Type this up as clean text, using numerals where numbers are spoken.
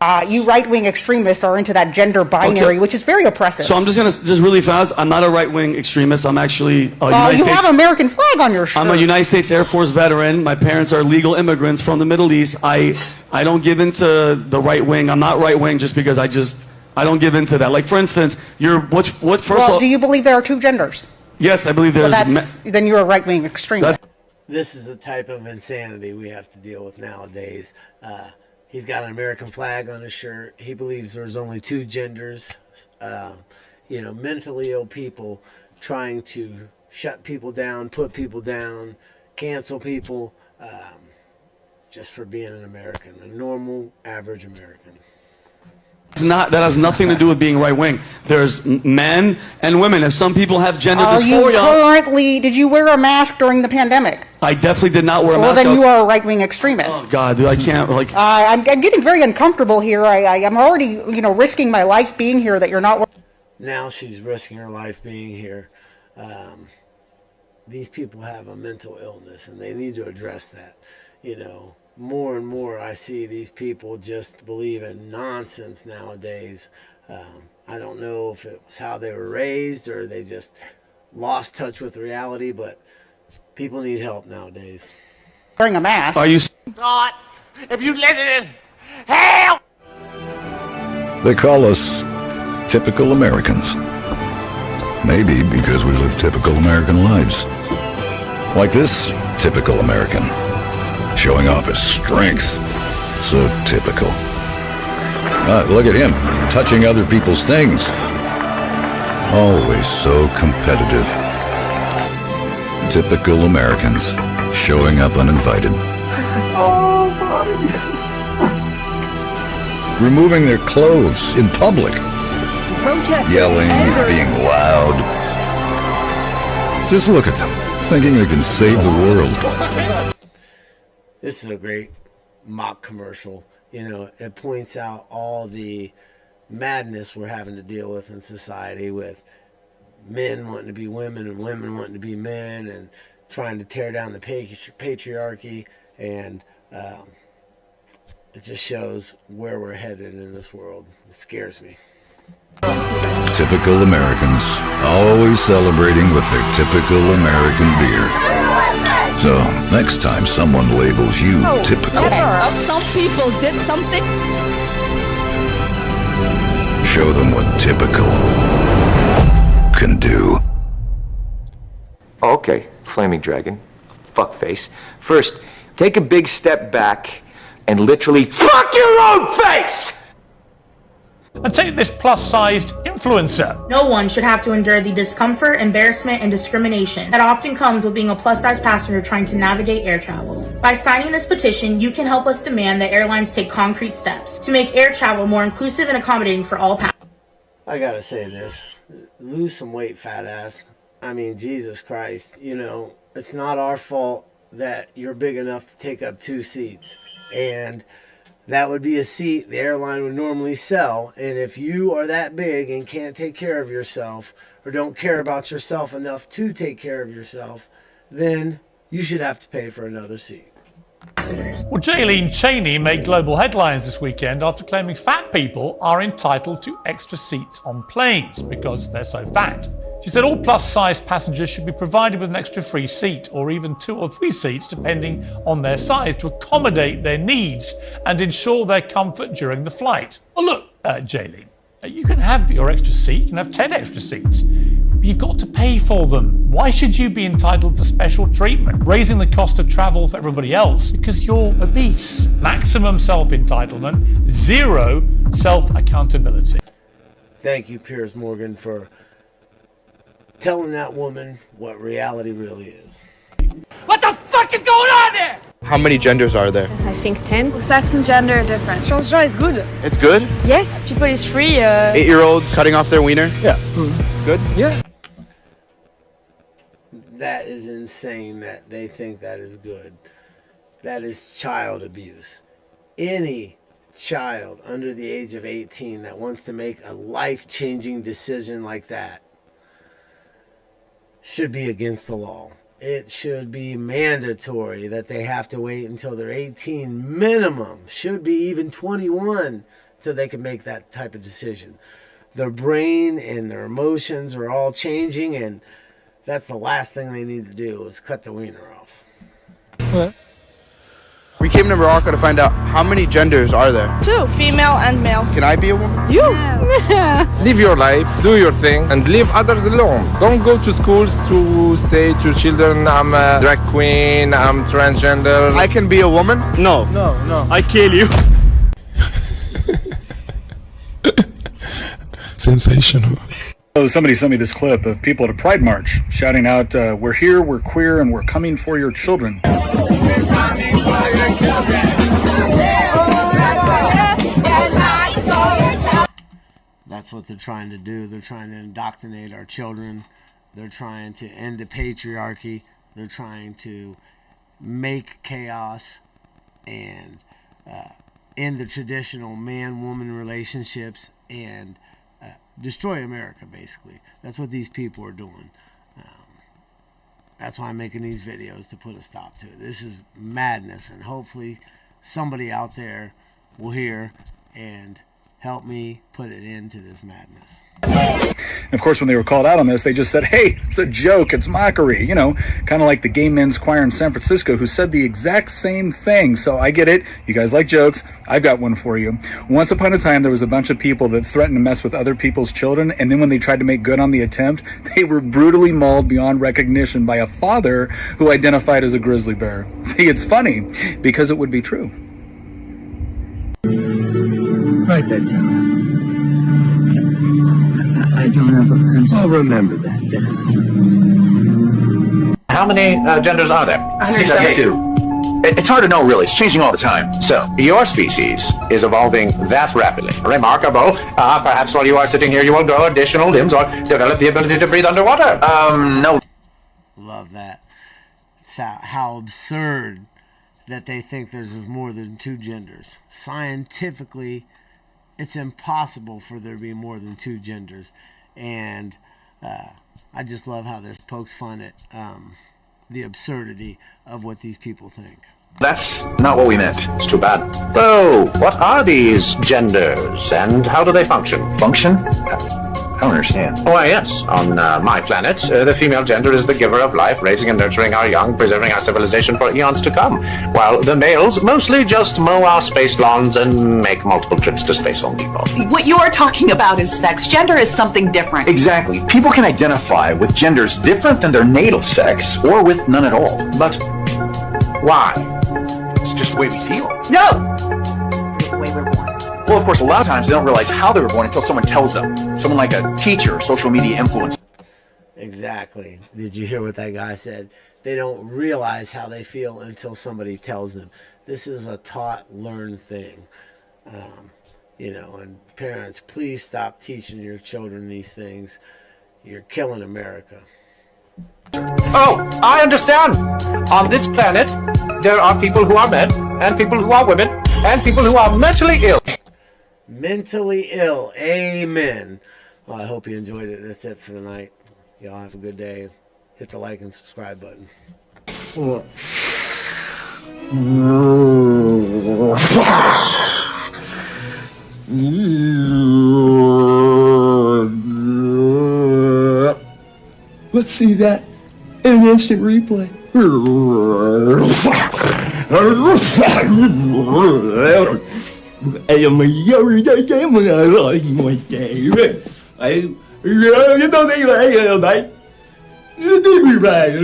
You right-wing extremists are into that gender binary, Okay. which is very oppressive. So I'm just gonna just really fast. I'm not a right-wing extremist. I'm actually a United you States. have an American flag on your shirt. I'm a United States Air Force veteran. My parents are legal immigrants from the Middle East. I don't give into the right wing. I'm not right wing just because I don't give into that. Like for instance, do you believe there are two genders? Yes, I believe there's. Then you're a right-wing extremist. This is the type of insanity we have to deal with nowadays. He's got an American flag on his shirt. He believes there's only two genders. Mentally ill people trying to shut people down, put people down, cancel people, just for being an American, a normal, average American. That has nothing to do with being right wing. There's men and women, and some people have gender dysphoria. Did you wear a mask during the pandemic? I definitely did not wear a mask. Well, then you are a right-wing extremist. Oh God, dude, I can't like. I'm getting very uncomfortable here. I'm already, risking my life being here. That you're not. Now she's risking her life being here. These people have a mental illness, and they need to address that. More and more I see these people just believe in nonsense nowadays. I don't know if it was how they were raised or they just lost touch with reality, but people need help nowadays. Wearing a mask. Are you? God, if you listen, help! They call us typical Americans. Maybe because we live typical American lives. Like this typical American. Showing off his strength. So typical. Look at him, touching other people's things. Always so competitive. Typical Americans, showing up uninvited. Removing their clothes in public. Yelling, being loud. Just look at them, thinking they can save the world. This is a great mock commercial. It points out all the madness we're having to deal with in society, with men wanting to be women and women wanting to be men, and trying to tear down the patriarchy. And it just shows where we're headed in this world. It scares me. Typical Americans, always celebrating with their typical American beer. So, next time someone labels you typical, some people did something. Show them what typical can do. Okay, Flaming Dragon, fuckface. First, take a big step back and literally fuck your own face! And take this plus-sized influencer. No one should have to endure the discomfort, embarrassment, and discrimination that often comes with being a plus-size passenger trying to navigate air travel. By signing this petition, you can help us demand that airlines take concrete steps to make air travel more inclusive and accommodating for all passengers. I gotta say this. Lose some weight, fat ass. I mean, Jesus Christ. It's not our fault that you're big enough to take up 2 seats. And that would be a seat the airline would normally sell. And if you are that big and can't take care of yourself, or don't care about yourself enough to take care of yourself, then you should have to pay for another seat. Well, Jaylene Cheney made global headlines this weekend after claiming fat people are entitled to extra seats on planes because they're so fat. She said all plus-sized passengers should be provided with an extra free seat, or even 2 or 3 seats depending on their size, to accommodate their needs and ensure their comfort during the flight. Well, look, Jaylene, you can have your extra seat, you can have 10 extra seats, but you've got to pay for them. Why should you be entitled to special treatment, raising the cost of travel for everybody else because you're obese? Maximum self-entitlement, zero self-accountability. Thank you, Piers Morgan, for telling that woman what reality really is. What the fuck is going on there? How many genders are there? I think 10. Well, sex and gender are different. Transgender is good. It's good? Yes, people is free. 8-year-olds cutting off their wiener? Yeah. Good? Yeah. That is insane that they think that is good. That is child abuse. Any child under the age of 18 that wants to make a life-changing decision like that should be against the law. It should be mandatory that they have to wait until they're 18 minimum, should be even 21, till they can make that type of decision. Their brain and their emotions are all changing, and that's the last thing they need to do is cut the wiener off. We came to Morocco to find out how many genders are there. 2, female and male. Can I be a woman? You? Live your life, do your thing, and leave others alone. Don't go to schools to say to children, I'm a drag queen, I'm transgender. I can be a woman? No. I kill you. Sensational. Oh, somebody sent me this clip of people at a Pride March shouting out, we're here, we're queer, and we're coming for your children. That's what they're trying to do. They're trying to indoctrinate our children. They're trying to end the patriarchy. They're trying to make chaos and end the traditional man-woman relationships and destroy America, basically. That's what these people are doing. That's why I'm making these videos, to put a stop to it. This is madness, and hopefully somebody out there will hear and help me put it into this madness. And of course, when they were called out on this, they just said, hey, it's a joke, it's mockery. You know, kind of like the Gay Men's Choir in San Francisco, who said the exact same thing. So I get it. You guys like jokes. I've got one for you. Once upon a time, there was a bunch of people that threatened to mess with other people's children, and then when they tried to make good on the attempt, they were brutally mauled beyond recognition by a father who identified as a grizzly bear. See, it's funny, because it would be true. Write that down. I don't have a pencil. I'll remember that then. How many genders are there? 172. It's hard to know, really. It's changing all the time. So, your species is evolving that rapidly. Remarkable. Perhaps while you are sitting here, you will grow additional limbs or develop the ability to breathe underwater. No. Love that. It's how absurd that they think there's more than 2 genders. Scientifically, it's impossible for there to be more than 2 genders. And I just love how this pokes fun at the absurdity of what these people think. That's not what we meant. It's too bad. So, what are these genders, and how do they function? Function? I don't understand. Why, yes. On my planet, the female gender is the giver of life, raising and nurturing our young, preserving our civilization for eons to come, while the males mostly just mow our space lawns and make multiple trips to Space Home Depot. What you're talking about is sex. Gender is something different. Exactly. People can identify with genders different than their natal sex, or with none at all. But why? It's just the way we feel. No! It's the way we're born. Well, of course, a lot of times they don't realize how they were born until someone tells them. Someone like a teacher or social media influencer. Exactly. Did you hear what that guy said? They don't realize how they feel until somebody tells them. This is a taught, learned thing. You know, and parents, please stop teaching your children these things. You're killing America. Oh, I understand. On this planet, there are people who are men, and people who are women, and people who are mentally ill. Mentally ill. Amen. Well, I hope you enjoyed it. That's it for tonight. Y'all have a good day. Hit the like and subscribe button. Let's see that in an instant replay. Em mày vô chơi chế mà rồi mày chạy ấy tôi đi lại rồi đấy đi về